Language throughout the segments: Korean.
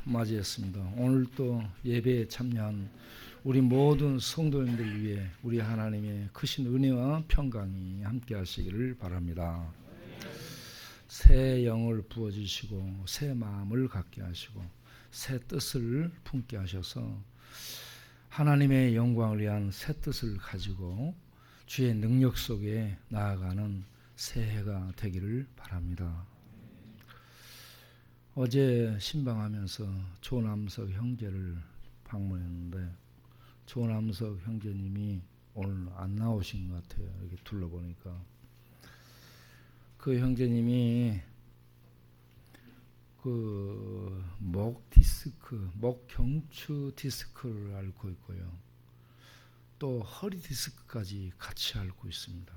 맞이했습니다. 오늘 또 예배에 참여한 우리 모든 성도님들 위해 우리 하나님의 크신 은혜와 평강이 함께 하시기를 바랍니다. 새 영을 부어주시고 새 마음을 갖게 하시고 새 뜻을 품게 하셔서 하나님의 영광을 위한 새 뜻을 가지고 주의 능력 속에 나아가는 새해가 되기를 바랍니다. 어제 신방하면서 조남석 형제를 방문했는데 조남석 형제님이 오늘 안 나오신 것 같아요. 이렇게 둘러보니까 그 형제님이 그 목 디스크, 목 경추 디스크를 앓고 있고요. 또 허리 디스크까지 같이 앓고 있습니다.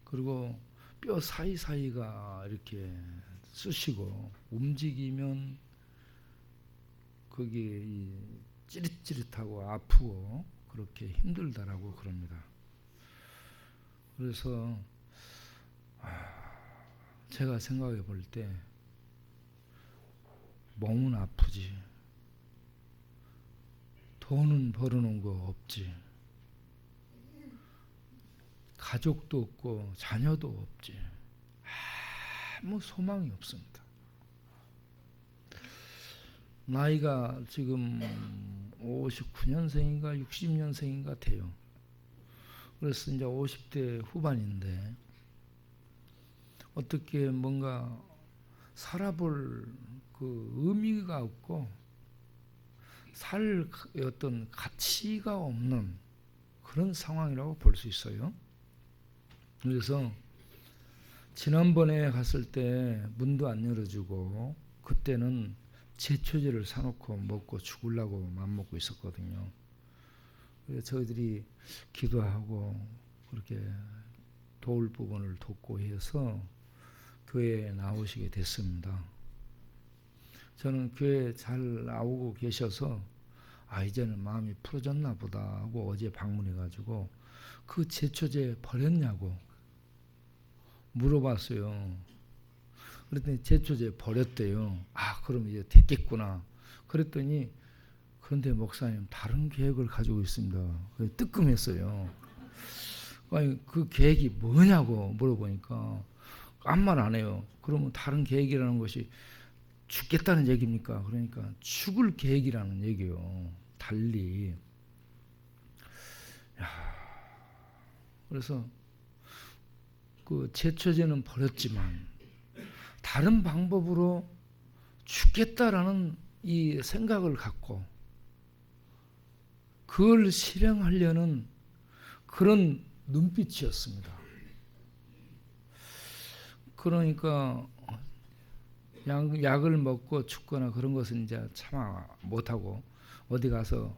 그리고 뼈 사이사이가 이렇게 쑤시고 움직이면 거기 찌릿찌릿하고 아프고 그렇게 힘들다라고 그럽니다. 그래서 제가 생각해 볼 때 몸은 아프지 돈은 벌어놓은 거 없지 가족도 없고 자녀도 없지 아무 소망이 없습니다. 나이가 지금 59년생인가 60년생인가 돼요. 그래서 이제 50대 후반인데 어떻게 뭔가 살아볼 그 의미가 없고 살 어떤 가치가 없는 그런 상황이라고 볼 수 있어요. 그래서 지난번에 갔을 때 문도 안 열어주고 그때는 제초제를 사놓고 먹고 죽으려고 맘먹고 있었거든요. 그래서 저희들이 기도하고 그렇게 도울 부분을 돕고 해서 교회에 나오시게 됐습니다. 저는 교회에 잘 나오고 계셔서 이제는 마음이 풀어졌나 보다 하고 어제 방문해가지고 그 제초제 버렸냐고 물어봤어요. 그랬더니 제초제 버렸대요. 그럼 이제 됐겠구나. 그랬더니 그런데 목사님 다른 계획을 가지고 있습니다. 뜨끔했어요. 아니 그 계획이 뭐냐고 물어보니까 아무 말 안 해요. 그러면 다른 계획이라는 것이 죽겠다는 얘기입니까? 그러니까 죽을 계획이라는 얘기요. 달리. 그래서 그 제초제는 버렸지만 다른 방법으로 죽겠다라는 이 생각을 갖고 그걸 실행하려는 그런 눈빛이었습니다. 그러니까 약을 먹고 죽거나 그런 것은 이제 참아 못하고 어디 가서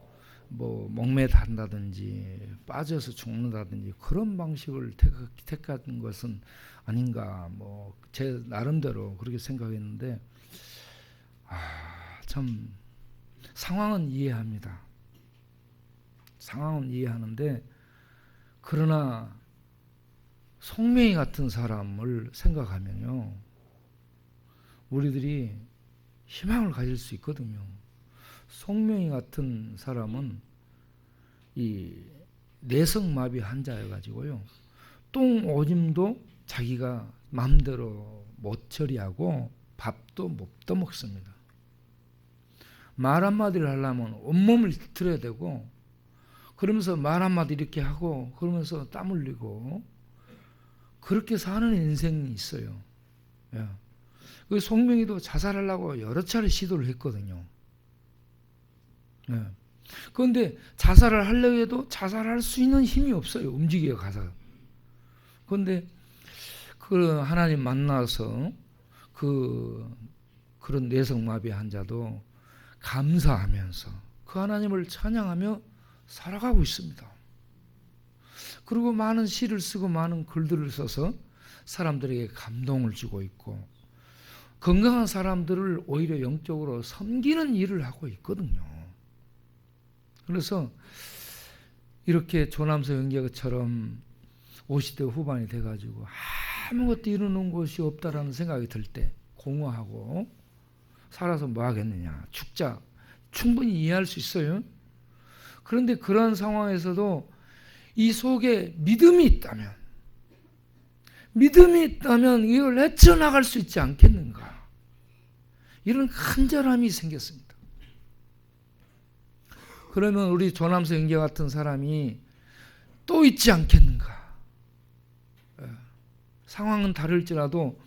뭐 목매단다든지 빠져서 죽는다든지 그런 방식을 택한 것은 아닌가 뭐 제 나름대로 그렇게 생각했는데 참 상황은 이해합니다. 상황은 이해하는데 그러나 송명이 같은 사람을 생각하면요 우리들이 희망을 가질 수 있거든요. 송명이 같은 사람은 이 내성마비 환자여가지고요 똥 오줌도 자기가 마음대로 못 처리하고 밥도 못 떠먹습니다. 말 한마디를 하려면 온몸을 틀어야 되고 그러면서 말 한마디 이렇게 하고 그러면서 땀 흘리고 그렇게 사는 인생이 있어요. 그 송명이도 자살하려고 여러 차례 시도를 했거든요. 그런데 자살을 하려고 해도 자살할 수 있는 힘이 없어요. 움직여 가서. 그런데 그 하나님 만나서 그런 뇌성마비 환자도 감사하면서 그 하나님을 찬양하며 살아가고 있습니다. 그리고 많은 시를 쓰고 많은 글들을 써서 사람들에게 감동을 주고 있고 건강한 사람들을 오히려 영적으로 섬기는 일을 하고 있거든요. 그래서 이렇게 조남석 형제처럼 50대 후반이 돼가지고 아무것도 이루는 것이 없다라는 생각이 들 때 공허하고 살아서 뭐 하겠느냐, 죽자, 충분히 이해할 수 있어요. 그런데 그런 상황에서도 이 속에 믿음이 있다면 이걸 헤쳐나갈 수 있지 않겠는가, 이런 간절함이 생겼습니다. 그러면 우리 조남서 형제 같은 사람이 또 있지 않겠는가. 상황은 다를지라도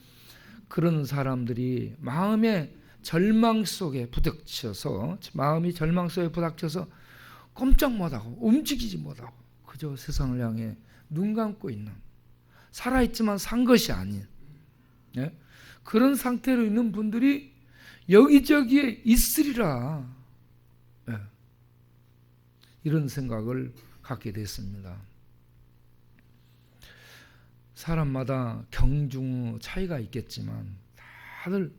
그런 사람들이 마음이 절망 속에 부닥쳐서 꼼짝 못하고 움직이지 못하고 그저 세상을 향해 눈 감고 있는, 살아있지만 산 것이 아닌 그런 상태로 있는 분들이 여기저기에 있으리라, 이런 생각을 갖게 됐습니다. 사람마다 경중 차이가 있겠지만 다들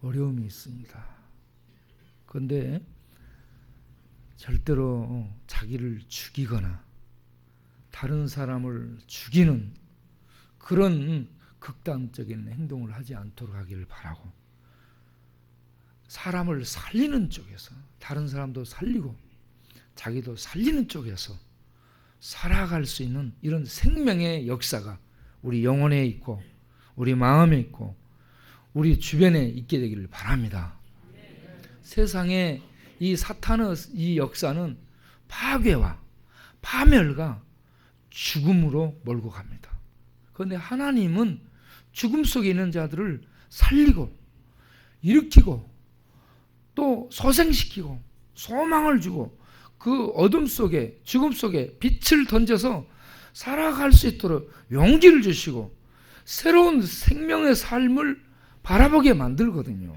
어려움이 있습니다. 그런데 절대로 자기를 죽이거나 다른 사람을 죽이는 그런 극단적인 행동을 하지 않도록 하기를 바라고, 사람을 살리는 쪽에서 다른 사람도 살리고 자기도 살리는 쪽에서 살아갈 수 있는 이런 생명의 역사가 우리 영혼에 있고 우리 마음에 있고 우리 주변에 있게 되기를 바랍니다. 세상에 이 사탄의 이 역사는 파괴와 파멸과 죽음으로 몰고 갑니다. 그런데 하나님은 죽음 속에 있는 자들을 살리고 일으키고 또 소생시키고 소망을 주고 그 어둠 속에 죽음 속에 빛을 던져서 살아갈 수 있도록 용기를 주시고 새로운 생명의 삶을 바라보게 만들거든요.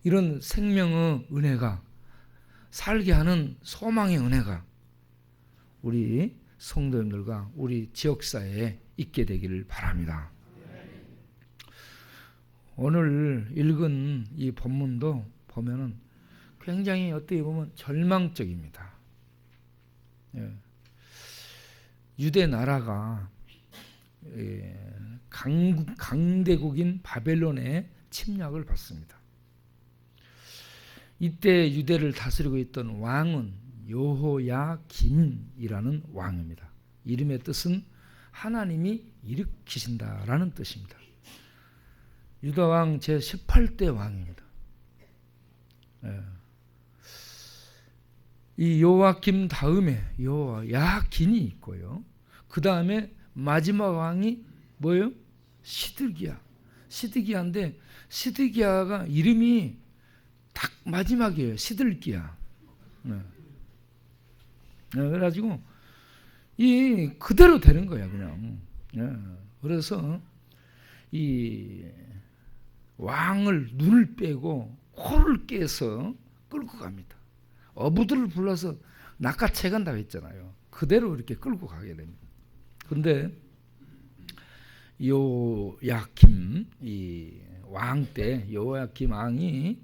이런 생명의 은혜가, 살게 하는 소망의 은혜가 우리 성도님들과 우리 지역사회에 있게 되기를 바랍니다. 오늘 읽은 이 본문도 보면은 굉장히 어떻게 보면 절망적입니다. 유대 나라가 강대국인 바벨론의 침략을 받습니다. 이때 유대를 다스리고 있던 왕은 여호야김이라는 왕입니다. 이름의 뜻은 하나님이 일으키신다라는 뜻입니다. 유다 왕 제18대 왕입니다. 이 요아김 다음에 요야긴이 있고요. 그 다음에 마지막 왕이 뭐예요? 시드기야인데 시드기야가 이름이 딱 마지막이에요. 시들기야. 그래가지고 이 그대로 되는 거야 그냥. 그래서 이 왕을 눈을 빼고 코를 깨서 끌고 갑니다. 어부들을 불러서 낚아채간다고 했잖아요. 그대로 이렇게 끌고 가게 됩니다. 그런데 요야김 이 왕 때 요야김 왕이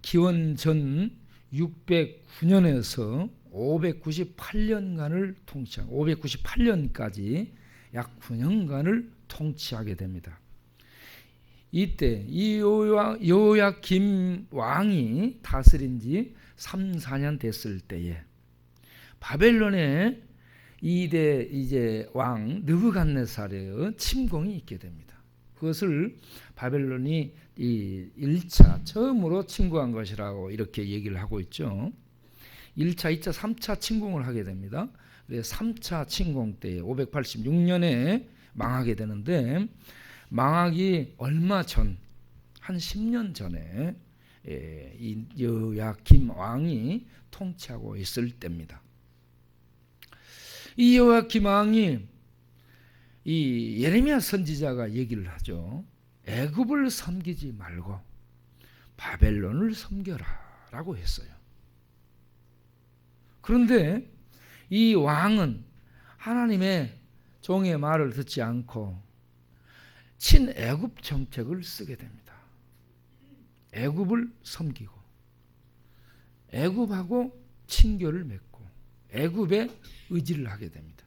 기원전 609년에서 598년간을 통치하고 598년까지 약 9년간을 통치하게 됩니다. 이때 이 요야김 왕이 다스린 지 3, 4년 됐을 때에 바벨론의 2대 이제 왕 느부갓네살의 침공이 있게 됩니다. 그것을 바벨론이 이 1차 처음으로 침공한 것이라고 이렇게 얘기를 하고 있죠. 1차, 2차, 3차 침공을 하게 됩니다. 그래서 3차 침공 때 586년에 망하게 되는데 망하기 얼마 전, 한 10년 전에 이 여야김 왕이 통치하고 있을 때입니다. 이 여야김 왕이 이 예레미야 선지자가 얘기를 하죠. 애굽을 섬기지 말고 바벨론을 섬겨라 라고 했어요. 그런데 이 왕은 하나님의 종의 말을 듣지 않고 친애굽 정책을 쓰게 됩니다. 애굽을 섬기고 애굽하고 친교를 맺고 애굽에 의지를 하게 됩니다.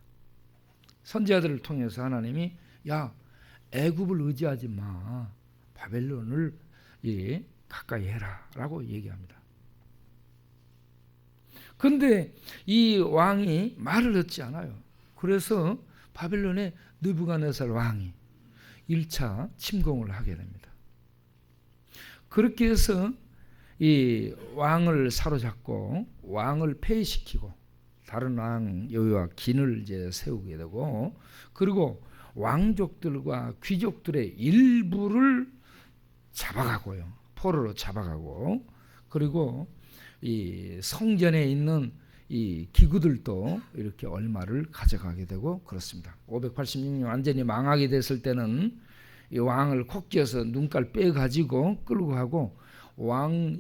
선지자들을 통해서 하나님이 애굽을 의지하지 마. 바벨론을 가까이 해라라고 얘기합니다. 그런데 이 왕이 말을 듣지 않아요. 그래서 바벨론의 느부갓네살 왕이 1차 침공을 하게 됩니다. 그렇게 해서 이 왕을 사로잡고 왕을 폐위시키고 다른 왕 여호야긴을 이제 세우게 되고, 그리고 왕족들과 귀족들의 일부를 잡아가고요. 포로로 잡아가고, 그리고 이 성전에 있는 이 기구들도 이렇게 얼마를 가져가게 되고 그렇습니다. 586년 완전히 망하게 됐을 때는 이 왕을 콕 쥐어서 눈깔 빼가지고 끌고 가고,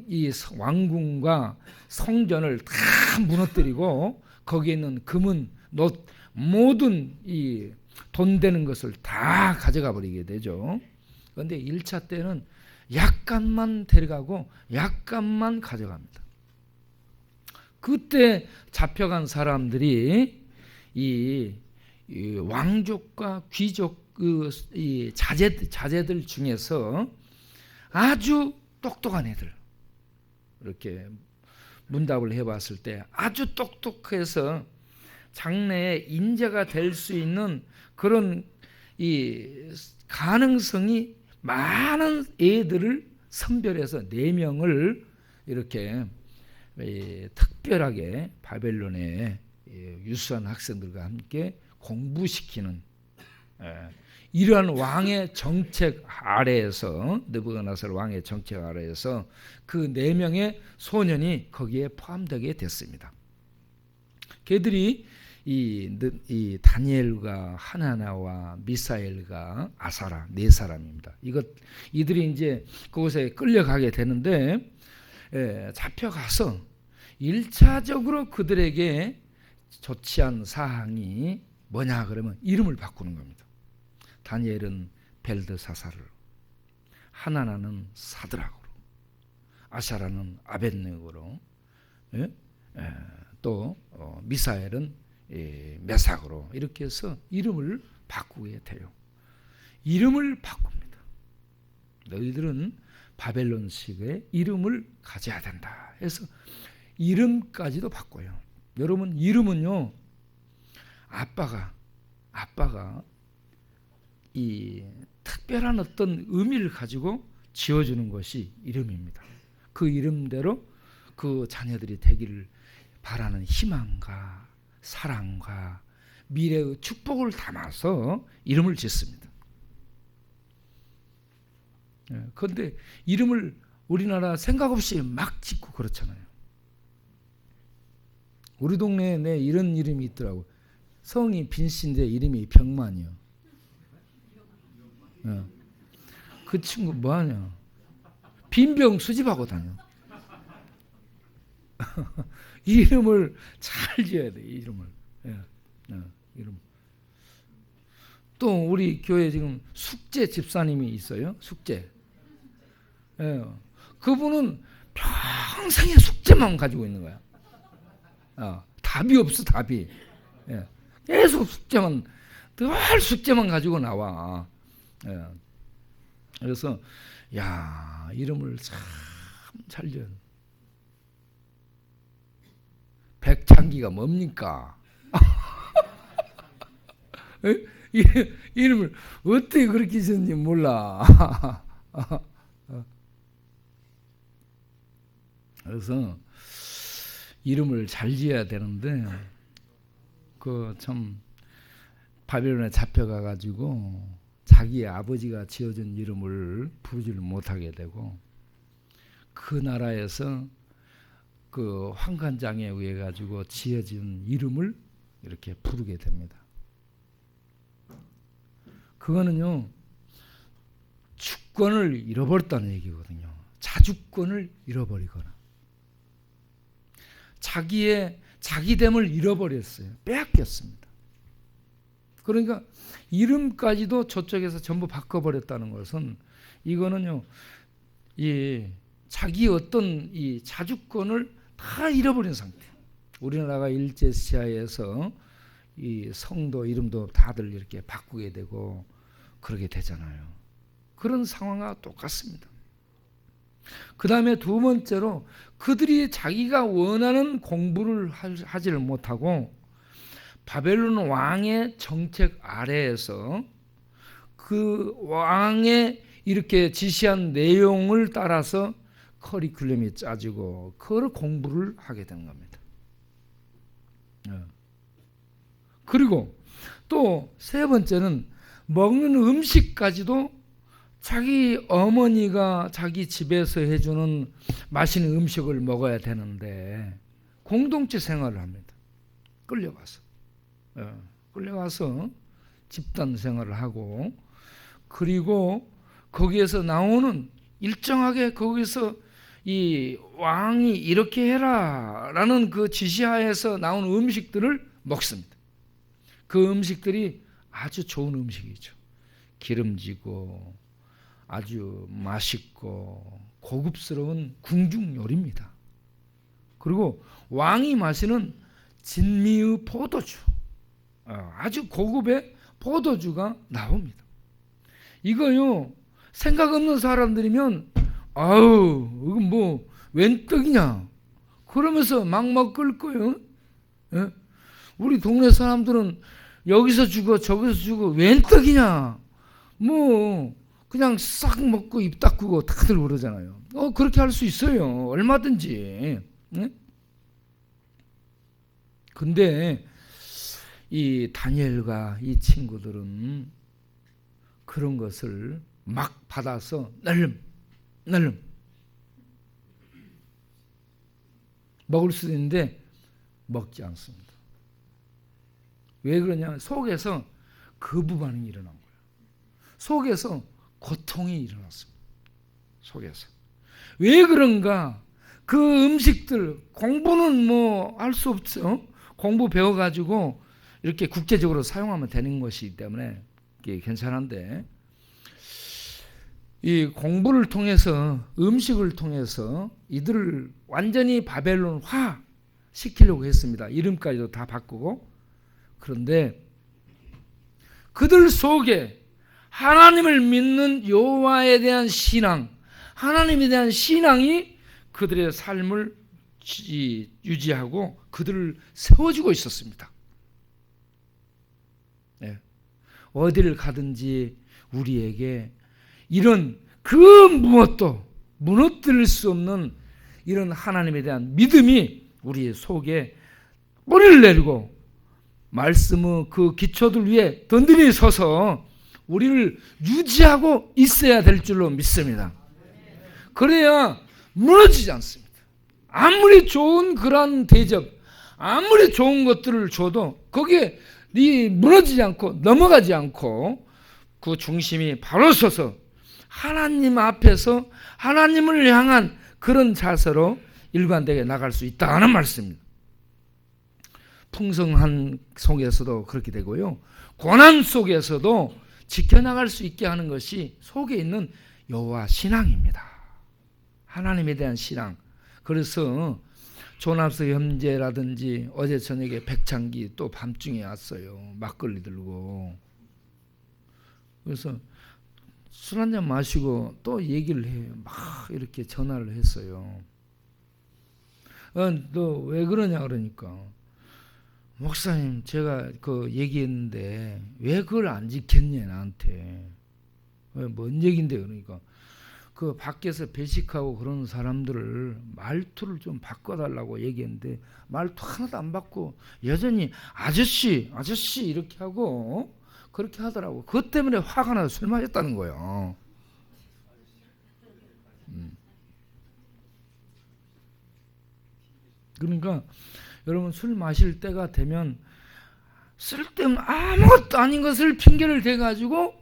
이 왕궁과 성전을 다 무너뜨리고 거기에 있는 금은 놋 모든 이 돈 되는 것을 다 가져가 버리게 되죠. 그런데 1차 때는 약간만 데려가고 약간만 가져갑니다. 그때 잡혀간 사람들이 이 왕족과 귀족 이 자제들 중에서 아주 똑똑한 애들, 이렇게 문답을 해봤을 때 아주 똑똑해서 장래에 인재가 될 수 있는 그런 이 가능성이 많은 애들을 선별해서 4명을 이렇게 특별하게 바벨론의 유수한 학생들과 함께 공부시키는, 이러한 왕의 정책 아래에서, 느부갓네살 왕의 정책 아래에서 그 4명의 소년이 거기에 포함되게 됐습니다. 걔들이 이 다니엘과 하나나와 미사엘과 아사라 4사람입니다. 이들이 이제 그곳에 끌려가게 되는데, 잡혀가서 1차적으로 그들에게 조치한 사항이 뭐냐 그러면 이름을 바꾸는 겁니다. 다니엘은 벨드사사르로, 하나나는 사드락으로, 아사라는 아벳네고로, 또 미사엘은 메삭으로, 이렇게 해서 이름을 바꾸게 돼요. 이름을 바꿉니다. 너희들은 바벨론식의 이름을 가져야 된다 해서 이름까지도 바꿔요. 여러분, 이름은요, 아빠가 이 특별한 어떤 의미를 가지고 지어주는 것이 이름입니다. 그 이름대로 그 자녀들이 되기를 바라는 희망과 사랑과 미래의 축복을 담아서 이름을 짓습니다. 그런데 이름을 우리나라 생각 없이 막 짓고 그렇잖아요. 우리 동네에 내 이런 이름이 있더라고. 성이 빈씨인데 이름이 병만이요. 그 친구 뭐하냐, 빈병 수집하고 다녀. 이름을 잘 지어야 돼. 이름을. 이름. 또 우리 교회 지금 숙제 집사님이 있어요. 숙제. 그분은 평생에 숙제만 가지고 있는 거야. 답이 없어, 답이. 계속 숙제만, 늘 숙제만 가지고 나와. 그래서 야, 이름을 참 잘 지어. 백창기가 뭡니까? 이름을 어떻게 그렇게 짓는지 몰라. 그래서 이름을 잘 지어야 되는데, 그 참 바벨론에 잡혀가 가지고 자기의 아버지가 지어준 이름을 부르지를 못하게 되고, 그 나라에서 그 환관장에 의해 가지고 지어진 이름을 이렇게 부르게 됩니다. 그거는요, 주권을 잃어버렸다는 얘기거든요. 자주권을 잃어버리거나 자기됨을 잃어버렸어요. 빼앗겼습니다. 그러니까 이름까지도 저쪽에서 전부 바꿔버렸다는 것은, 이거는요, 이 자기 어떤 이 자주권을 다 잃어버린 상태. 우리나라가 일제시하에서 이 성도 이름도 다들 이렇게 바꾸게 되고 그러게 되잖아요. 그런 상황과 똑같습니다. 그 다음에 두 번째로 그들이 자기가 원하는 공부를 하지를 못하고 바벨론 왕의 정책 아래에서 그 왕의 이렇게 지시한 내용을 따라서 커리큘럼이 짜지고 그걸 공부를 하게 되는 겁니다. 그리고 또 세 번째는 먹는 음식까지도 자기 어머니가 자기 집에서 해주는 맛있는 음식을 먹어야 되는데 공동체 생활을 합니다. 끌려가서 집단 생활을 하고, 그리고 거기에서 나오는 일정하게 거기서 이 왕이 이렇게 해라 라는 그 지시하에서 나오는 음식들을 먹습니다. 그 음식들이 아주 좋은 음식이죠. 기름지고 아주 맛있고 고급스러운 궁중 요리입니다. 그리고 왕이 마시는 진미의 포도주, 아주 고급의 포도주가 나옵니다. 이거요, 생각 없는 사람들이면 아우 이건 뭐 웬 떡이냐 그러면서 막 끓 거예요. 예? 우리 동네 사람들은 여기서 주고 저기서 주고 웬 떡이냐 뭐 그냥 싹 먹고 입 닦고 다들 그러잖아요. 그렇게 할 수 있어요. 얼마든지. 예? 근데 이 다니엘과 이 친구들은 그런 것을 막 받아서 날름 먹을 수도 있는데 먹지 않습니다. 왜 그러냐면 속에서 거부 반응이 일어난 거예요. 속에서 고통이 일어났습니다. 속에서. 왜 그런가? 그 음식들, 공부는 뭐 할 수 없죠. 공부 배워가지고 이렇게 국제적으로 사용하면 되는 것이기 때문에 이게 괜찮은데, 이 공부를 통해서, 음식을 통해서 이들을 완전히 바벨론화 시키려고 했습니다. 이름까지도 다 바꾸고. 그런데 그들 속에 하나님을 믿는 여호와에 대한 신앙, 하나님에 대한 신앙이 그들의 삶을 유지하고 그들을 세워주고 있었습니다. 네. 어디를 가든지 우리에게 이런 그 무엇도 무너뜨릴 수 없는 이런 하나님에 대한 믿음이 우리 속에 뿌리를 내리고 말씀의 그 기초들 위에 든든히 서서 우리를 유지하고 있어야 될 줄로 믿습니다. 그래야 무너지지 않습니다. 아무리 좋은 그런 대접, 아무리 좋은 것들을 줘도 거기에 무너지지 않고 넘어가지 않고 그 중심이 바로 서서 하나님 앞에서 하나님을 향한 그런 자세로 일관되게 나갈 수 있다는 말씀입니다. 풍성한 속에서도 그렇게 되고요, 고난 속에서도 지켜나갈 수 있게 하는 것이 속에 있는 여호와 신앙입니다. 하나님에 대한 신앙. 그래서 조남석 형제라든지 어제 저녁에 백창기 또 밤중에 왔어요. 막걸리 들고. 그래서 술 한잔 마시고 또 얘기를 해요. 막 이렇게 전화를 했어요. 너 왜 그러냐 그러니까, 목사님 제가 그 얘기했는데 왜 그걸 안 지켰냐 나한테. 뭔 얘긴데 그러니까, 그 밖에서 배식하고 그런 사람들을 말투를 좀 바꿔달라고 얘기했는데 말투 하나도 안 바꾸고 여전히 아저씨 이렇게 하고 그렇게 하더라고. 그것 때문에 화가 나서 술 마셨다는 거예요. 그러니까 여러분, 술 마실 때가 되면 쓸데없는 아무것도 아닌 것을 핑계를 대가지고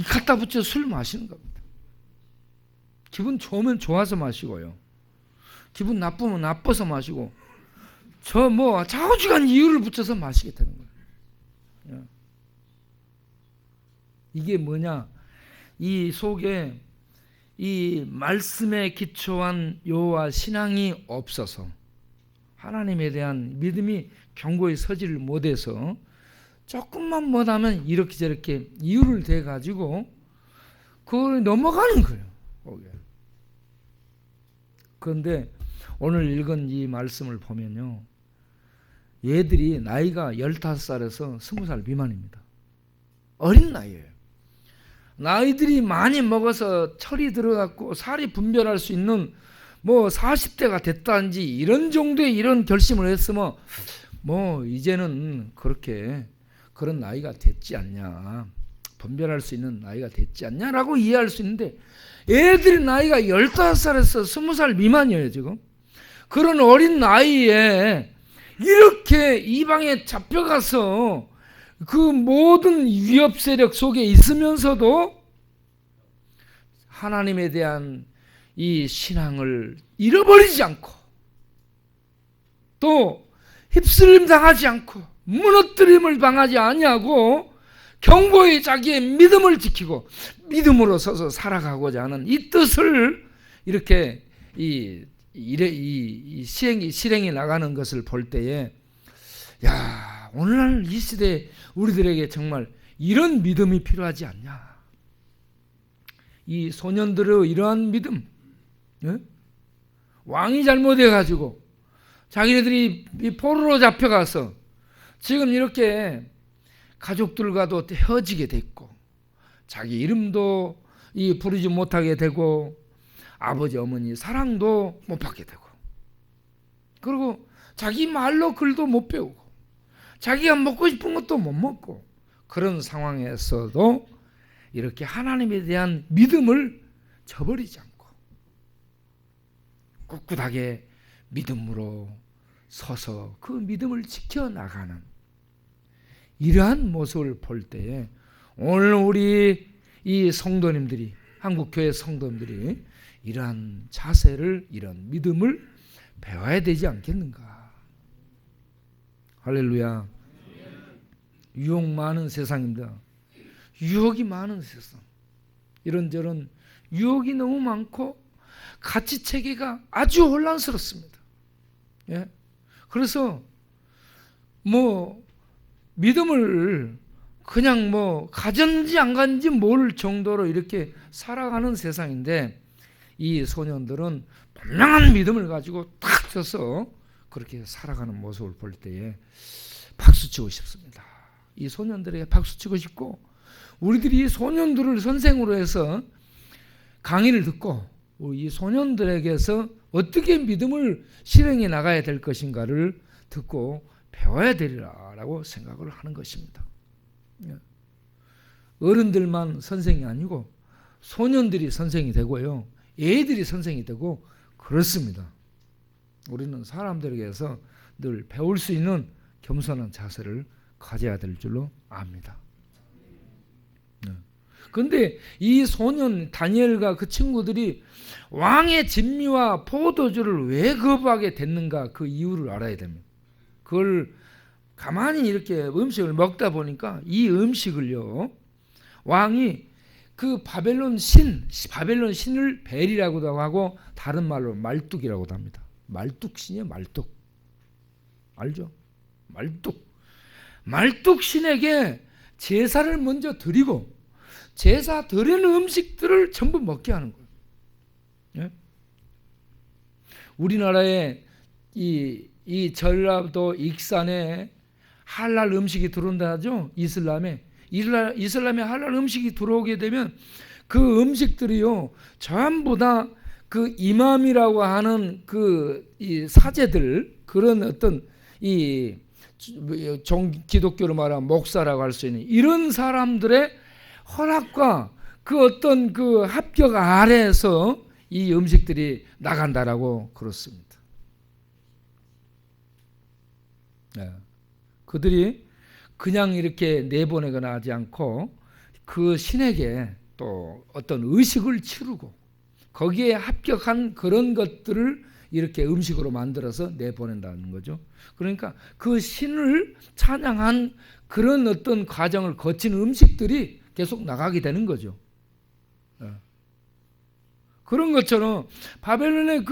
갖다 붙여 술 마시는 겁니다. 기분 좋으면 좋아서 마시고요, 기분 나쁘면 나빠서 마시고, 좌우지간 이유를 붙여서 마시게 되는 거예요. 이게 뭐냐? 이 속에 이 말씀에 기초한 여호와 신앙이 없어서, 하나님에 대한 믿음이 견고히 서지를 못해서 조금만 못하면 이렇게 저렇게 이유를 대가지고 그걸 넘어가는 거예요. 그런데 오늘 읽은 이 말씀을 보면요, 얘들이 나이가 15살에서 20살 미만입니다. 어린 나이예요. 나이들이 많이 먹어서 철이 들어갔고 살이 분별할 수 있는 40대가 됐다든지 이런 정도의 이런 결심을 했으면 이제는 그렇게 그런 나이가 됐지 않냐, 분별할 수 있는 나이가 됐지 않냐라고 이해할 수 있는데, 애들의 나이가 15살에서 20살 미만이에요. 지금 그런 어린 나이에 이렇게 이방에 잡혀가서 그 모든 위협 세력 속에 있으면서도 하나님에 대한 이 신앙을 잃어버리지 않고, 또 휩쓸림 당하지 않고 무너뜨림을 당하지 아니하고 견고히 자기의 믿음을 지키고 믿음으로 서서 살아가고자 하는 이 뜻을 이렇게 실행이 나가는 것을 볼 때에, 야, 오늘날 이 시대에 우리들에게 정말 이런 믿음이 필요하지 않냐. 이 소년들의 이러한 믿음, 왕이 잘못해가지고 자기네들이 이 포로로 잡혀가서 지금 이렇게 가족들과도 헤어지게 됐고, 자기 이름도 부르지 못하게 되고, 아버지 어머니 사랑도 못 받게 되고, 그리고 자기 말로 글도 못 배우고, 자기가 먹고 싶은 것도 못 먹고, 그런 상황에서도 이렇게 하나님에 대한 믿음을 저버리지 않고 꿋꿋하게 믿음으로 서서 그 믿음을 지켜나가는 이러한 모습을 볼 때에, 오늘 우리 이 성도님들이, 한국교회 성도님들이 이러한 자세를, 이런 믿음을 배워야 되지 않겠는가. 할렐루야. 유혹 많은 세상입니다. 유혹이 많은 세상. 이런저런 유혹이 너무 많고 가치체계가 아주 혼란스럽습니다. 예? 그래서 믿음을 그냥 가졌는지 안 가졌는지 모를 정도로 이렇게 살아가는 세상인데, 이 소년들은 분명한 믿음을 가지고 탁 서서 그렇게 살아가는 모습을 볼 때에 박수치고 싶습니다. 이 소년들에게 박수치고 싶고, 우리들이 이 소년들을 선생으로 해서 강의를 듣고 이 소년들에게서 어떻게 믿음을 실행해 나가야 될 것인가를 듣고 배워야 되리라라고 생각을 하는 것입니다. 어른들만 선생이 아니고 소년들이 선생이 되고요, 애들이 선생이 되고 그렇습니다. 우리는 사람들에게서 늘 배울 수 있는 겸손한 자세를 가져야 될 줄로 압니다. 그런데 이 소년 다니엘과 그 친구들이 왕의 진미와 포도주를 왜 거부하게 됐는가, 그 이유를 알아야 됩니다. 그걸 가만히 이렇게 음식을 먹다 보니까 이 음식을요, 왕이 그 바벨론 신을 벨이라고도 하고 다른 말로 말뚝이라고도 합니다. 말뚝신이에요. 말뚝. 알죠? 말뚝 신에게 제사를 먼저 드리고 제사 드리는 음식들을 전부 먹게 하는 거예요. 예? 우리나라에 이 전라도 익산에 할랄 음식이 들어온다 하죠. 이슬람에 할랄 음식이 들어오게 되면 그 음식들이요, 전부 다 그 이맘이라고 하는 이 사제들, 그런 어떤 기독교로 말하면 목사라고 할 수 있는 이런 사람들의 허락과 그 어떤 그 합격 아래에서 이 음식들이 나간다라고 그렇습니다. 네. 그들이 그냥 이렇게 내보내거나 하지 않고 그 신에게 또 어떤 의식을 치르고 거기에 합격한 그런 것들을 이렇게 음식으로 만들어서 내보낸다는 거죠. 그러니까 그 신을 찬양한 그런 어떤 과정을 거친 음식들이 계속 나가게 되는 거죠. 그런 것처럼 바벨론의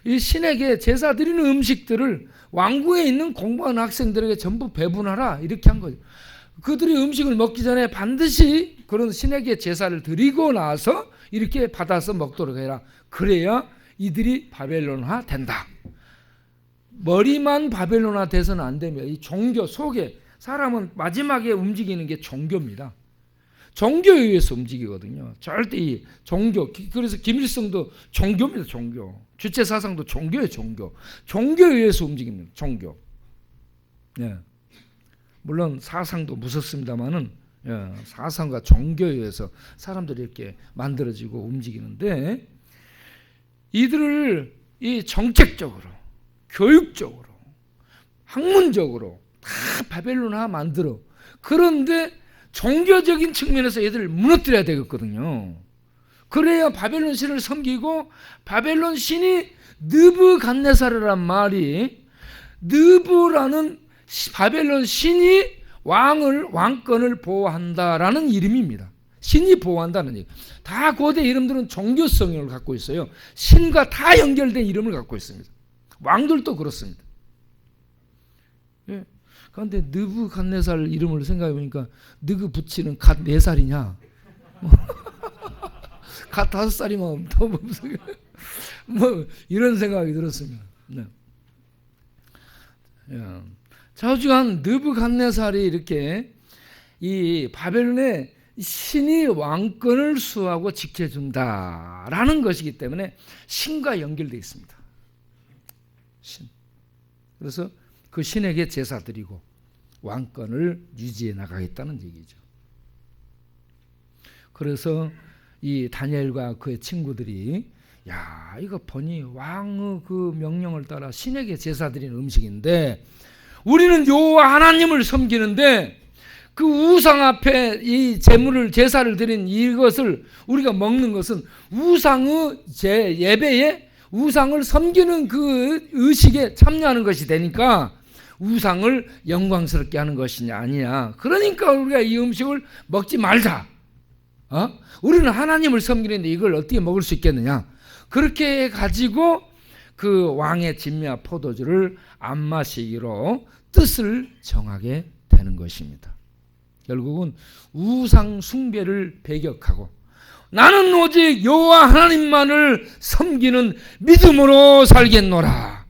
이 신에게 제사 드리는 음식들을 왕궁에 있는 공부하는 학생들에게 전부 배분하라, 이렇게 한 거죠. 그들이 음식을 먹기 전에 반드시 그런 신에게 제사를 드리고 나서 이렇게 받아서 먹도록 해라. 그래야 이들이 바벨론화 된다. 머리만 바벨론화 돼서는 안 되며 이 종교 속에 사람은 마지막에 움직이는 게 종교입니다. 종교에 의해서 움직이거든요. 절대 이 종교, 그래서 김일성도 종교입니다. 종교. 주체사상도 종교예요. 종교. 종교에 의해서 움직입니다. 종교. 예. 물론 사상도 무섭습니다만은 사상과 종교에 의해서 사람들이 이렇게 만들어지고 움직이는데 이들을 이 정책적으로, 교육적으로, 학문적으로 다 바벨론화 만들어. 그런데 종교적인 측면에서 얘들을 무너뜨려야 되겠거든요. 그래야 바벨론 신을 섬기고 바벨론 신이 느부갓네살이란 말이 느부라는 바벨론 신이 왕권을 보호한다라는 이름입니다. 신이 보호한다는 얘기. 다 고대 이름들은 종교성을 갖고 있어요. 신과 다 연결된 이름을 갖고 있습니다. 왕들도 그렇습니다. 예. 그런데 느부갓네살 이름을 생각해 보니까 느그 붙이는 갓 4살이냐? 갓 5살이면 더 무슨 뭐 이런 생각이 들었습니다. 네. 예. 좌우지간 느부갓네살이 이렇게 이 바벨론의 신이 왕권을 수호하고 지켜준다라는 것이기 때문에 신과 연결되어 있습니다. 신. 그래서 그 신에게 제사 드리고 왕권을 유지해 나가겠다는 얘기죠. 그래서 이 다니엘과 그의 친구들이 야, 이거 보니 왕의 그 명령을 따라 신에게 제사 드리는 음식인데 우리는 여호와 하나님을 섬기는데 그 우상 앞에 이 제사를 드린 이것을 우리가 먹는 것은 우상의 예배에 우상을 섬기는 그 의식에 참여하는 것이 되니까 우상을 영광스럽게 하는 것이 아니냐. 그러니까 우리가 이 음식을 먹지 말자. 우리는 하나님을 섬기는데 이걸 어떻게 먹을 수 있겠느냐. 그렇게 가지고 그 왕의 진미와 포도주를 안 마시기로 뜻을 정하게 되는 것입니다. 결국은 우상 숭배를 배격하고 나는 오직 여호와 하나님만을 섬기는 믿음으로 살겠노라.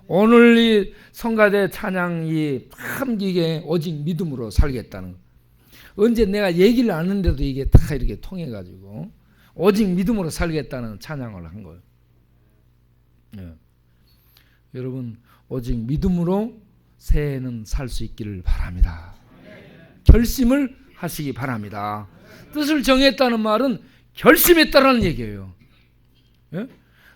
오늘 이 성가대 찬양이 참 이게 오직 믿음으로 살겠다는 거. 언제 내가 얘기를 안 했는데도 이게 다 이렇게 통해가지고 오직 믿음으로 살겠다는 찬양을 한 거예요. 네. 여러분 오직 믿음으로 새해는 살 수 있기를 바랍니다. 결심을 하시기 바랍니다. 뜻을 정했다는 말은 결심했다라는 얘기예요. 예?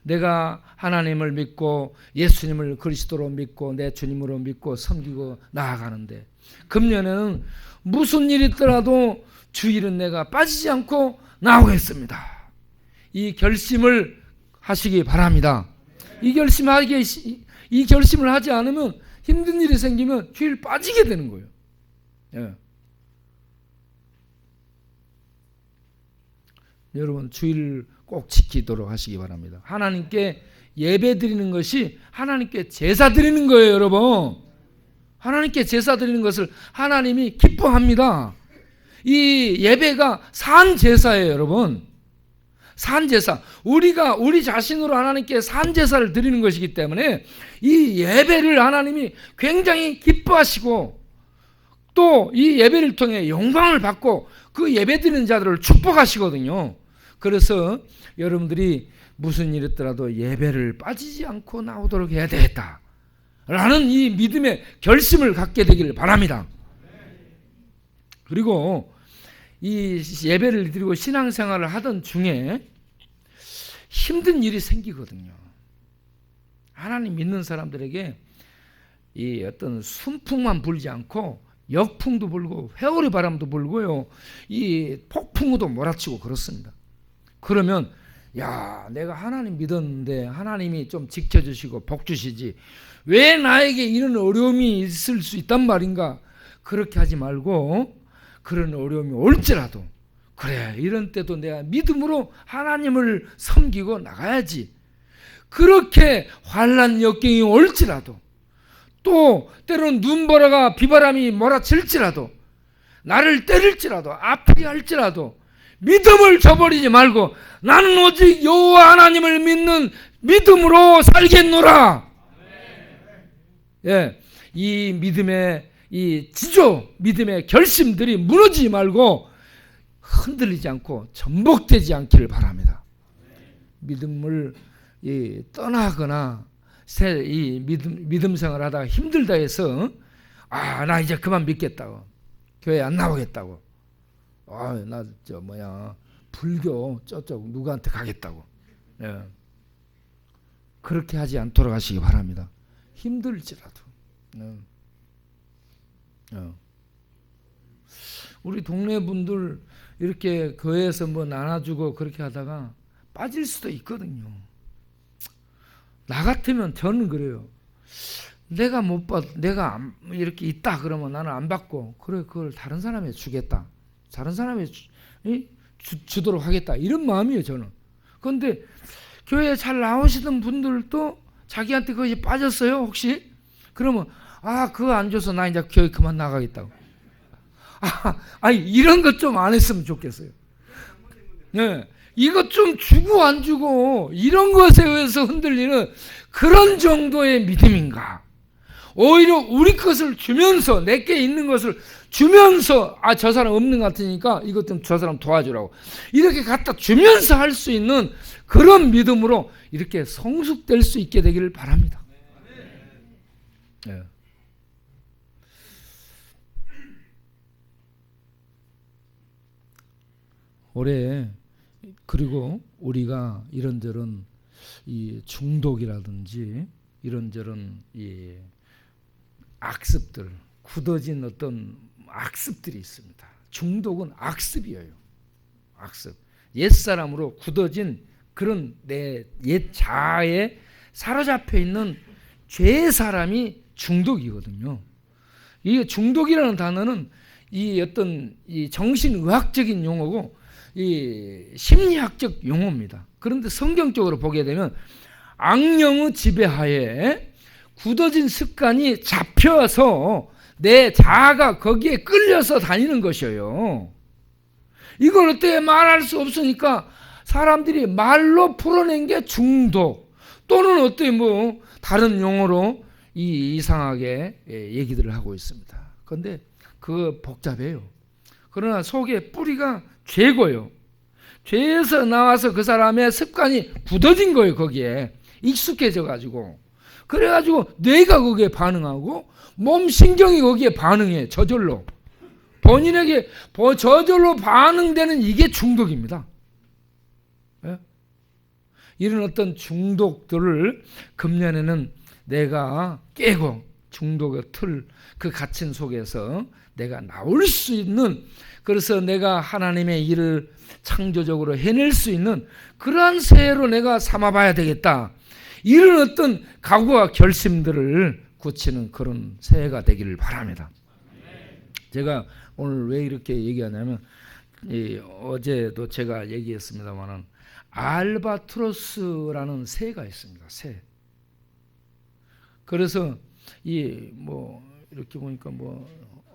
내가 하나님을 믿고 예수님을 그리스도로 믿고 내 주님으로 믿고 섬기고 나아가는데 금년에는 무슨 일이 있더라도 주일은 내가 빠지지 않고 나오겠습니다. 이 결심을 하시기 바랍니다. 이 결심을 하지 않으면 힘든 일이 생기면 주일 빠지게 되는 거예요. 예. 여러분 주일을 꼭 지키도록 하시기 바랍니다. 하나님께 예배 드리는 것이 하나님께 제사 드리는 거예요, 여러분. 하나님께 제사 드리는 것을 하나님이 기뻐합니다. 이 예배가 산 제사예요, 여러분. 산 제사. 우리가 우리 자신으로 하나님께 산 제사를 드리는 것이기 때문에 이 예배를 하나님이 굉장히 기뻐하시고 또 이 예배를 통해 영광을 받고 그 예배 드리는 자들을 축복하시거든요. 그래서 여러분들이 무슨 일 있더라도 예배를 빠지지 않고 나오도록 해야 되겠다 라는 이 믿음의 결심을 갖게 되기를 바랍니다. 그리고 이 예배를 드리고 신앙생활을 하던 중에 힘든 일이 생기거든요. 하나님 믿는 사람들에게 이 어떤 순풍만 불지 않고 역풍도 불고 회오리 바람도 불고요, 이 폭풍우도 몰아치고 그렇습니다. 그러면 야, 내가 하나님 믿었는데 하나님이 좀 지켜주시고 복 주시지 왜 나에게 이런 어려움이 있을 수 있단 말인가. 그렇게 하지 말고 그런 어려움이 올지라도 그래, 이런 때도 내가 믿음으로 하나님을 섬기고 나가야지. 그렇게 환난 역경이 올지라도 또 때로는 눈보라가 비바람이 몰아칠지라도 나를 때릴지라도 아프게 할지라도 믿음을 저버리지 말고 나는 오직 여호와 하나님을 믿는 믿음으로 살겠노라. 예, 이 믿음의 이 지조, 믿음의 결심들이 무너지지 말고 흔들리지 않고 전복되지 않기를 바랍니다. 믿음을 떠나거나 이 믿음 생활하다가 힘들다 해서 나 이제 그만 믿겠다고, 교회 안 나오겠다고, 나 불교 저쪽 누구한테 가겠다고, 예. 그렇게 하지 않도록 하시기 바랍니다. 힘들지라도. 우리 동네 분들 이렇게 교회에서 뭐 나눠주고 그렇게 하다가 빠질 수도 있거든요. 나 같으면 저는 그래요. 내가 못 받, 내가 이렇게 있다 그러면 나는 안 받고, 그래, 그걸 다른 사람에게 주겠다. 다른 사람에게 주도록 하겠다. 이런 마음이에요, 저는. 그런데 교회에 잘 나오시던 분들도 자기한테 거기 빠졌어요, 혹시? 그러면, 그거 안 줘서 나 이제 교회 그만 나가겠다고. 이런 것 좀 안 했으면 좋겠어요. 네. 이것 좀 주고 안 주고 이런 것에 의해서 흔들리는 그런 정도의 믿음인가? 오히려 우리 것을 주면서, 내게 있는 것을 주면서, 저 사람 없는 것 같으니까 이것 좀 저 사람 도와주라고 이렇게 갖다 주면서 할 수 있는 그런 믿음으로 이렇게 성숙될 수 있게 되기를 바랍니다. 네. 올해 그리고 우리가 이런저런 이 중독이라든지 이런저런 이 악습들, 굳어진 어떤 악습들이 있습니다. 중독은 악습이에요. 악습. 옛사람으로 굳어진 그런 내 옛 자아에 사로잡혀 있는 죄의 사람이 중독이거든요. 이 중독이라는 단어는 이 어떤 이 정신의학적인 용어고 이 심리학적 용어입니다. 그런데 성경적으로 보게 되면 악령의 지배하에 굳어진 습관이 잡혀서 내 자아가 거기에 끌려서 다니는 것이에요. 이걸 어떻게 말할 수 없으니까 사람들이 말로 풀어낸 게 중독, 또는 어떻게 다른 용어로 이상하게 얘기들을 하고 있습니다. 그런데 그거 복잡해요. 그러나 속에 뿌리가 죄고요. 죄에서 나와서 그 사람의 습관이 굳어진 거예요. 거기에 익숙해져 가지고, 그래가지고 뇌가 거기에 반응하고 몸 신경이 거기에 반응해. 저절로 본인에게 저절로 반응되는 이게 중독입니다. 예? 이런 어떤 중독들을 금년에는 내가 깨고 중독의 틀, 그 갇힌 속에서 내가 나올 수 있는, 그래서 내가 하나님의 일을 창조적으로 해낼 수 있는 그러한 새해로 내가 삼아봐야 되겠다. 이런 어떤 각오와 결심들을 굳히는 그런 새해가 되기를 바랍니다. 제가 오늘 왜 이렇게 얘기하냐면, 어제도 제가 얘기했습니다만은 알바트로스라는 새가 있습니다. 새. 그래서 이렇게 보니까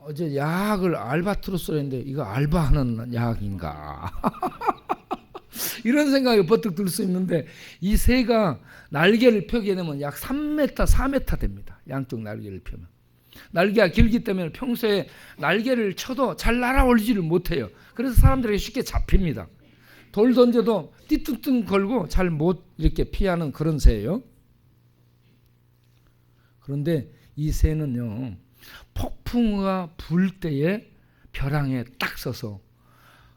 어제 야학을 알바트로스로 했는데 이거 알바하는 야학인가? 이런 생각이 버뜩 들 수 있는데, 이 새가 날개를 펴게 되면 약 3m, 4m 됩니다. 양쪽 날개를 펴면. 날개가 길기 때문에 평소에 날개를 쳐도 잘 날아올지를 못해요. 그래서 사람들에게 쉽게 잡힙니다. 돌 던져도 띠뚱뚱 걸고 잘 못 이렇게 피하는 그런 새예요. 그런데 이 새는요, 폭풍우가 불 때에 벼랑에 딱 서서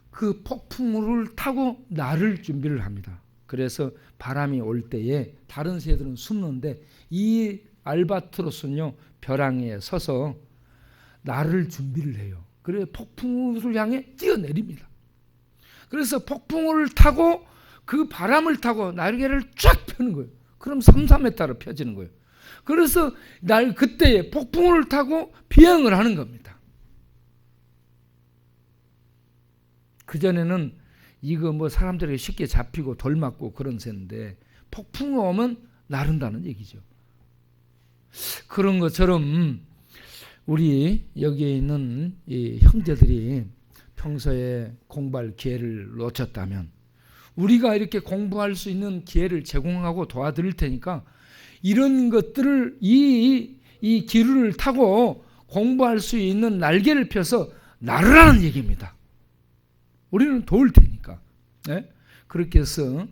그 폭풍우를 타고 날을 준비를 합니다. 그래서 바람이 올 때에 다른 새들은 숨는데 이 알바트로스는요, 벼랑에 서서 날을 준비를 해요. 그래서 폭풍우를 향해 뛰어내립니다. 그래서 폭풍우를 타고 그 바람을 타고 날개를 쫙 펴는 거예요. 그럼 3, 4m로 펴지는 거예요. 그래서 그때에 폭풍우를 타고 비행을 하는 겁니다. 그전에는 이거 사람들에게 쉽게 잡히고 돌 맞고 그런 새인데, 폭풍우 오면 나른다는 얘기죠. 그런 것처럼 우리 여기에 있는 이 형제들이 평소에 공부할 기회를 놓쳤다면 우리가 이렇게 공부할 수 있는 기회를 제공하고 도와드릴 테니까 이런 것들을 이 기류를 타고 공부할 수 있는 날개를 펴서 날으라는 얘기입니다. 우리는 도울 테니까. 네? 그렇게 해서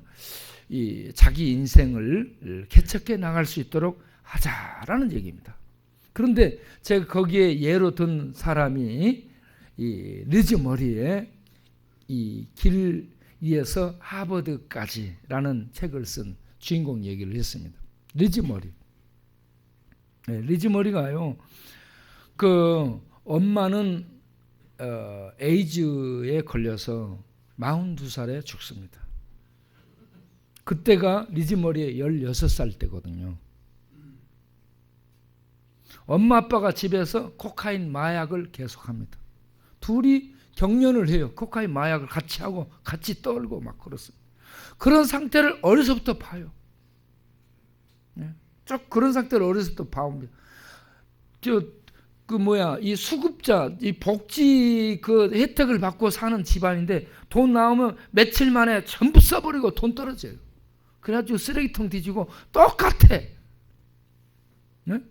이 자기 인생을 개척해 나갈 수 있도록 하자라는 얘기입니다. 그런데 제가 거기에 예로 든 사람이 이 리즈머리의 이 길 위에서 하버드까지라는 책을 쓴 주인공 얘기를 했습니다. 리즈머리. 네, 리즈머리가요. 그 엄마는 에이즈에 걸려서 42살에 죽습니다. 그때가 리즈머리의 16살 때거든요. 엄마 아빠가 집에서 코카인 마약을 계속합니다. 둘이 경련을 해요. 코카인 마약을 같이 하고 같이 떨고 막 그렇습니다. 그런 상태를 어려서부터 봐요. 쭉 그런 상태를 어려서부터 봐옵니다. 이 수급자, 이 복지 그 혜택을 받고 사는 집안인데 돈 나오면 며칠 만에 전부 써버리고 돈 떨어져요. 그래가지고 쓰레기통 뒤지고 똑같아. 네?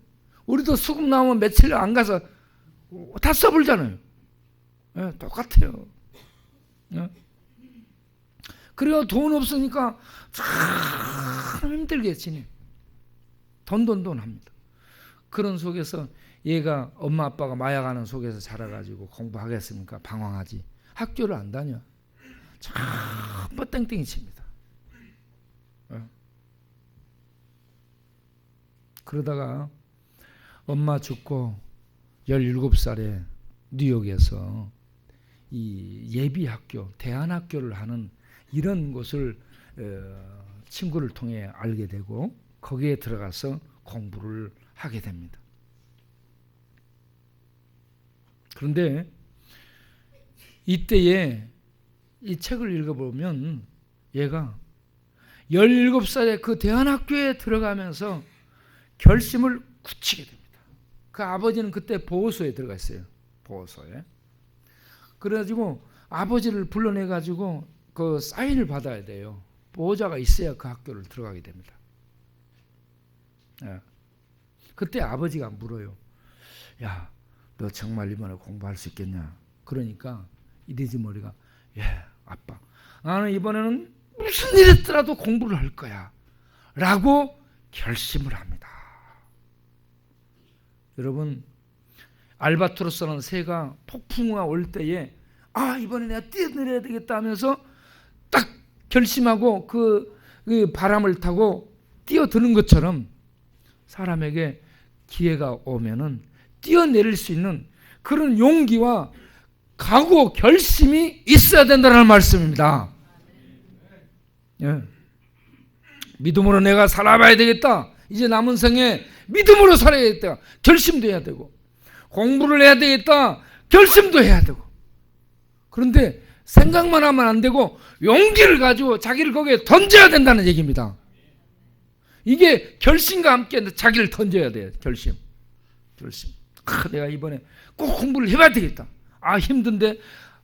우리도 수급 나오면 며칠 안 가서 다 써버리잖아요. 네, 똑같아요. 네? 그래요. 돈 없으니까 참 힘들게 지내. 돈 합니다. 그런 속에서 얘가 엄마 아빠가 마약하는 속에서 자라가지고 공부하겠습니까? 방황하지. 학교를 안 다녀. 전부 땡땡이 칩니다. 그러다가 엄마 죽고 17살에 뉴욕에서 이 예비학교, 대안학교를 하는 이런 곳을 친구를 통해 알게 되고 거기에 들어가서 공부를 하게 됩니다. 그런데 이때에 이 책을 읽어보면 얘가 17살에 그 대안학교에 들어가면서 결심을 굳히게 됩니다. 그 아버지는 그때 보호소에 들어가 있어요. 보호소에. 그래가지고 아버지를 불러내가지고 그 사인을 받아야 돼요. 보호자가 있어야 그 학교를 들어가게 됩니다. 그때 아버지가 물어요. 야, 너 정말 이번에 공부할 수 있겠냐? 그러니까 이 리즈머리가 예, 아빠, 나는 이번에는 무슨 일 했더라도 공부를 할 거야 라고 결심을 합니다. 여러분, 알바트로스라는 새가 폭풍우가 올 때에 이번에 내가 뛰어내려야 되겠다 하면서 딱 결심하고 그 바람을 타고 뛰어드는 것처럼 사람에게 기회가 오면은 뛰어내릴 수 있는 그런 용기와 각오, 결심이 있어야 된다는 말씀입니다. 예. 믿음으로 내가 살아봐야 되겠다. 이제 남은 생에 믿음으로 살아야겠다. 결심도 해야 되고 공부를 해야 되겠다. 결심도 해야 되고. 그런데 생각만 하면 안 되고 용기를 가지고 자기를 거기에 던져야 된다는 얘기입니다. 이게 결심과 함께 자기를 던져야 돼요. 결심. 내가 이번에 꼭 공부를 해봐야 되겠다. 힘든데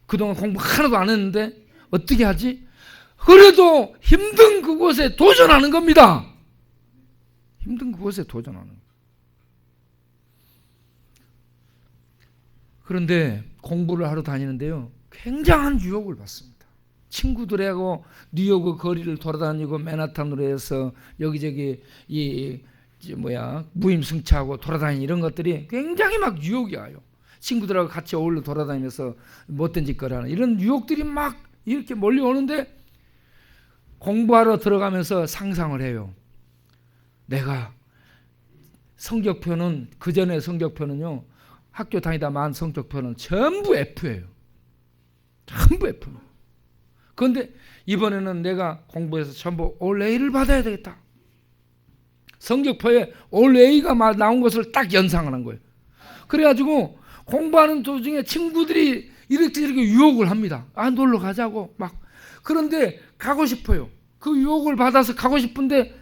그동안 공부 하나도 안 했는데 어떻게 하지? 그래도 힘든 그곳에 도전하는 겁니다. 힘든 그곳에 도전하는 거예요. 그런데 공부를 하러 다니는데요, 굉장한 유혹을 받습니다. 친구들하고 뉴욕 거리를 돌아다니고 맨하탄으로 해서 여기저기 무임승차하고 돌아다니는 이런 것들이 굉장히 막 유혹이 와요. 친구들하고 같이 어울려 돌아다니면서 못된 짓거리 하는 이런 유혹들이 막 이렇게 몰려오는데 공부하러 들어가면서 상상을 해요. 내가 성적표는 그전에 성적표는요, 학교 다니다 만 성적표는 전부 F예요. 전부 F. 그런데 이번에는 내가 공부해서 전부 올 A를 받아야 되겠다. 성적표에 올 A가 나온 것을 딱 연상을 한 거예요. 그래가지고 공부하는 도중에 친구들이 이렇게 유혹을 합니다. 놀러 가자고 막. 그런데 가고 싶어요. 그 유혹을 받아서 가고 싶은데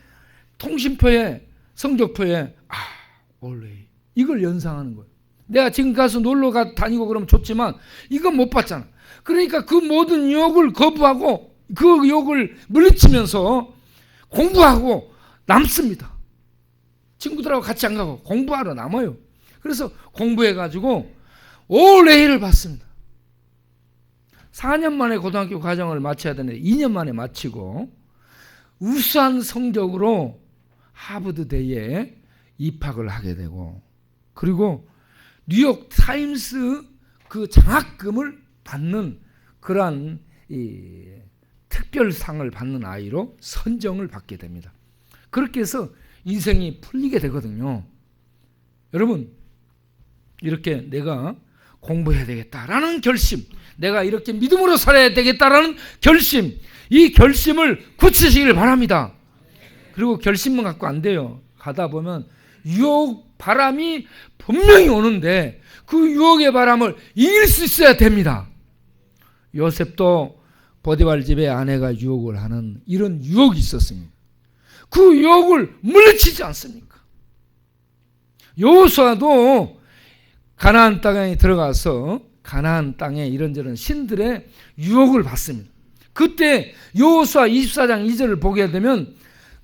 통신표에 성적표에 올 A 이걸 연상하는 거예요. 내가 지금 가서 놀러 다니고 그러면 좋지만 이건 못 받잖아. 그러니까 그 모든 유혹을 거부하고 그 욕을 물리치면서 공부하고 남습니다. 친구들하고 같이 안 가고 공부하러 남아요. 그래서 공부해가지고 올해를 받습니다. 4년 만에 고등학교 과정을 마쳐야 되는데 2년 만에 마치고 우수한 성적으로 하버드대에 입학을 하게 되고, 그리고 뉴욕 타임스 그 장학금을 받는 그러한 이 특별상을 받는 아이로 선정을 받게 됩니다. 그렇게 해서 인생이 풀리게 되거든요. 여러분, 이렇게 내가 공부해야 되겠다라는 결심, 내가 이렇게 믿음으로 살아야 되겠다라는 결심, 이 결심을 굳히시길 바랍니다. 그리고 결심만 갖고 안 돼요. 가다 보면 유혹 바람이 분명히 오는데 그 유혹의 바람을 이길 수 있어야 됩니다. 요셉도 보디발 집에 아내가 유혹을 하는 이런 유혹이 있었습니다. 그 유혹을 물리치지 않습니까? 여호수아도 가나안 땅에 들어가서 가나안 땅에 이런저런 신들의 유혹을 받습니다. 그때 여호수아 24장 2절을 보게 되면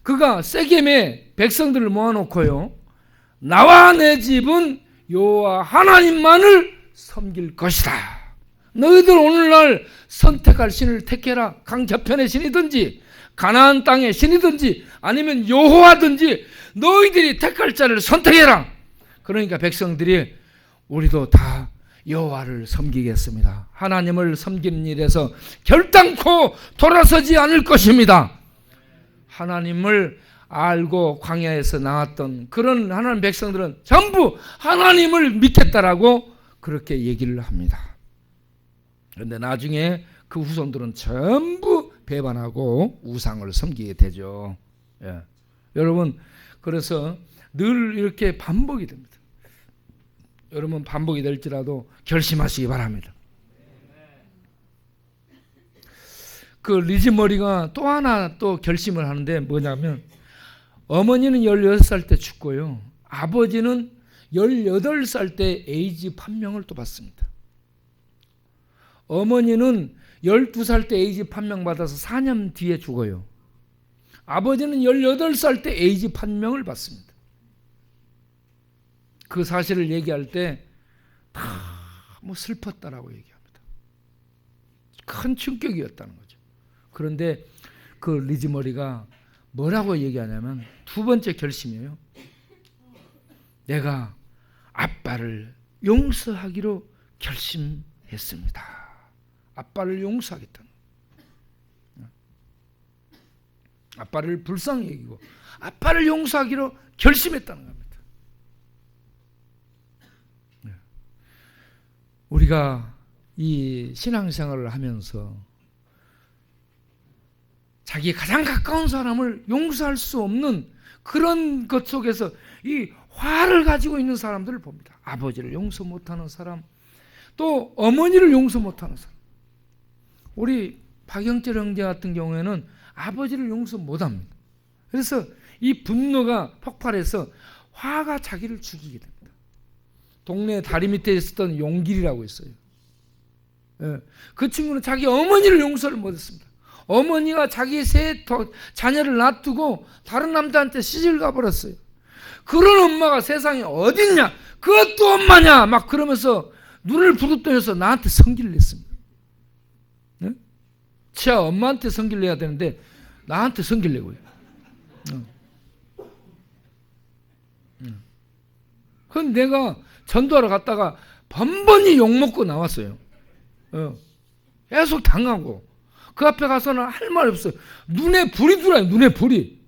그가 세겜에 백성들을 모아놓고요, 나와 내 집은 여호와 하나님만을 섬길 것이다. 너희들 오늘날 선택할 신을 택해라. 강저편의 신이든지 가나안 땅의 신이든지 아니면 여호와든지 너희들이 택할 자를 선택해라. 그러니까 백성들이 우리도 다 여호와를 섬기겠습니다. 하나님을 섬기는 일에서 결단코 돌아서지 않을 것입니다. 하나님을 알고 광야에서 나왔던 그런 하나님 백성들은 전부 하나님을 믿겠다라고 그렇게 얘기를 합니다. 그런데 나중에 그 후손들은 전부 배반하고 우상을 섬기게 되죠. 예. 여러분, 그래서 늘 이렇게 반복이 됩니다. 여러분, 반복이 될지라도 결심하시기 바랍니다. 그 리즈머리가 또 하나 또 결심을 하는데 뭐냐면, 어머니는 16살 때 죽고요, 아버지는 18살 때 에이즈 판명을 또 받습니다. 어머니는 12살 때 에이즈 판명 받아서 4년 뒤에 죽어요. 아버지는 18살 때 에이즈 판명을 받습니다. 그 사실을 얘기할 때 너무 슬펐다라고 얘기합니다. 큰 충격이었다는 거죠. 그런데 그 리즈머리가 뭐라고 얘기하냐면 두 번째 결심이에요. 내가 아빠를 용서하기로 결심했습니다. 아빠를 용서하겠다는 거예요. 아빠를 불쌍히 여기고 아빠를 용서하기로 결심했다는 겁니다. 우리가 이 신앙생활을 하면서 자기 가장 가까운 사람을 용서할 수 없는 그런 것 속에서 이 화를 가지고 있는 사람들을 봅니다. 아버지를 용서 못하는 사람, 또 어머니를 용서 못하는 사람. 우리 박영철 형제 같은 경우에는 아버지를 용서 못합니다. 그래서 이 분노가 폭발해서 화가 자기를 죽이게 됩니다. 동네 다리 밑에 있었던 용길이라고 있어요. 그 친구는 자기 어머니를 용서를 못했습니다. 어머니가 자기 세 자녀를 놔두고 다른 남자한테 시집을 가버렸어요. 그런 엄마가 세상에 어딨냐? 그것도 엄마냐? 막 그러면서 눈을 부릅뜨면서 나한테 성기를 냈습니다. 네? 치아 엄마한테 성기를 내야 되는데 나한테 성기를 내고요. 그건 내가 전도하러 갔다가 번번이 욕먹고 나왔어요. 계속 당하고 그 앞에 가서는 할 말 없어요. 눈에 불이 들어요. 눈에 불이.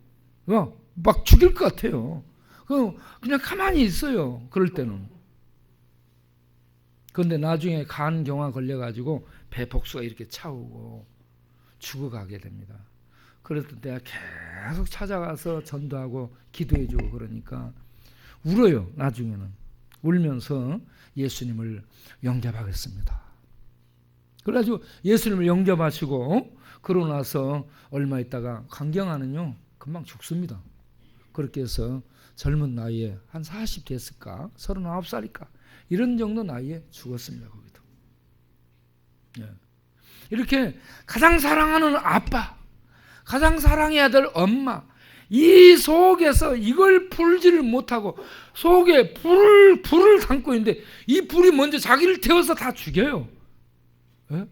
막 죽일 것 같아요. 그냥 가만히 있어요. 그럴 때는. 그런데 나중에 간경화 걸려가지고 배 복수가 이렇게 차오고 죽어가게 됩니다. 그래서 내가 계속 찾아가서 전도하고 기도해주고 그러니까 울어요. 나중에는. 울면서 예수님을 영접하겠습니다. 그래가지고 예수님을 영접하시고 그러고 나서 얼마 있다가 강경화는요 금방 죽습니다. 그렇게 해서 젊은 나이에 한 40 됐을까 39살일까 이런 정도 나이에 죽었습니다. 거기도. 예. 이렇게 가장 사랑하는 아빠, 가장 사랑해야 될 엄마, 이 속에서 이걸 풀지를 못하고 속에 불을 담고 있는데 이 불이 먼저 자기를 태워서 다 죽여요. 예?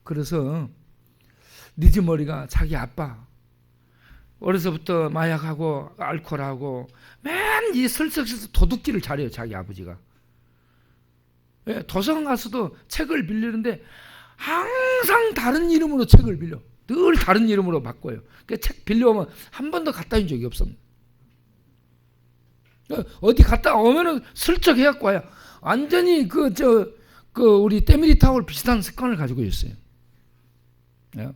그래서 니즈머리가 자기 아빠 어려서부터 마약하고 알코올하고 맨 이 설석에서 도둑질을 잘해요. 자기 아버지가. 예, 도서관 가서도 책을 빌리는데 항상 다른 이름으로 책을 빌려. 늘 다른 이름으로 바꿔요. 그러니까 책 빌려오면 한 번도 갖다 준 적이 없습니다. 어디 갔다 오면은 슬쩍 해갖고 와요. 완전히 우리 때밀이 타월 비슷한 습관을 가지고 있어요. 예?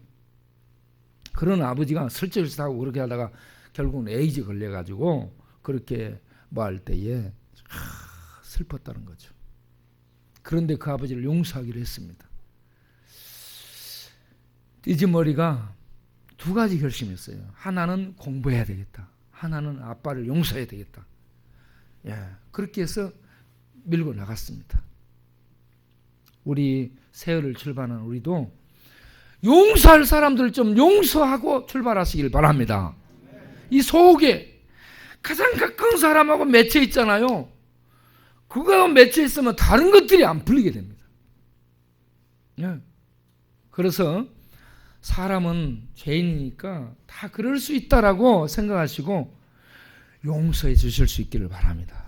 그런 아버지가 슬쩍 하고 그렇게 하다가 결국은 에이즈 걸려가지고 그렇게 뭐 할 때에 슬펐다는 거죠. 그런데 그 아버지를 용서하기로 했습니다. 니즈머리가 두 가지 결심했어요. 하나는 공부해야 되겠다. 하나는 아빠를 용서해야 되겠다. 예, 그렇게 해서 밀고 나갔습니다. 우리 새해를 출발하는 우리도 용서할 사람들 좀 용서하고 출발하시길 바랍니다. 이 속에 가장 가까운 사람하고 맺혀 있잖아요. 그거 맺혀 있으면 다른 것들이 안 풀리게 됩니다. 예. 그래서 사람은 죄인이니까 다 그럴 수 있다라고 생각하시고 용서해 주실 수 있기를 바랍니다.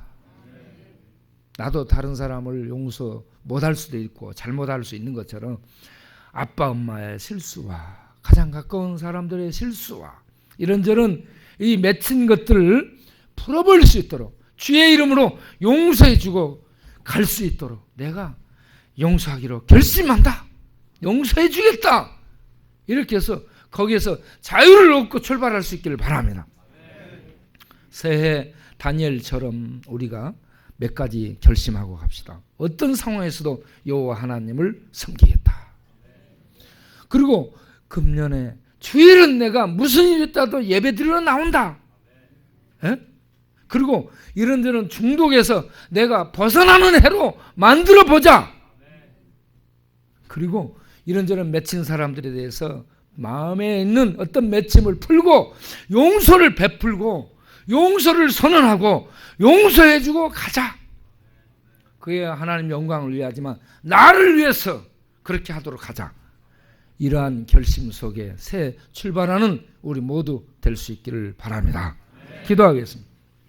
나도 다른 사람을 용서 못할 수도 있고 잘못할 수 있는 것처럼 아빠 엄마의 실수와 가장 가까운 사람들의 실수와 이런저런 이 맺힌 것들을 풀어버릴 수 있도록 주의 이름으로 용서해 주고 갈 수 있도록 내가 용서하기로 결심한다. 용서해 주겠다. 이렇게 해서 거기에서 자유를 얻고 출발할 수 있기를 바랍니다. 새해 다니엘처럼 우리가 몇 가지 결심하고 갑시다. 어떤 상황에서도 여호와 하나님을 섬기겠다. 그리고 금년에 주일은 내가 무슨 일이 있다도 예배드리러 나온다. 에? 그리고 이런저런 중독에서 내가 벗어나는 해로 만들어 보자. 그리고 이런저런 맺힌 사람들에 대해서 마음에 있는 어떤 맺힘을 풀고 용서를 베풀고 용서를 선언하고 용서해주고 가자. 그게 하나님 영광을 위하지만 나를 위해서 그렇게 하도록 하자. 이러한 결심 속에 새 출발하는 우리 모두 될 수 있기를 바랍니다. 기도하겠습니다.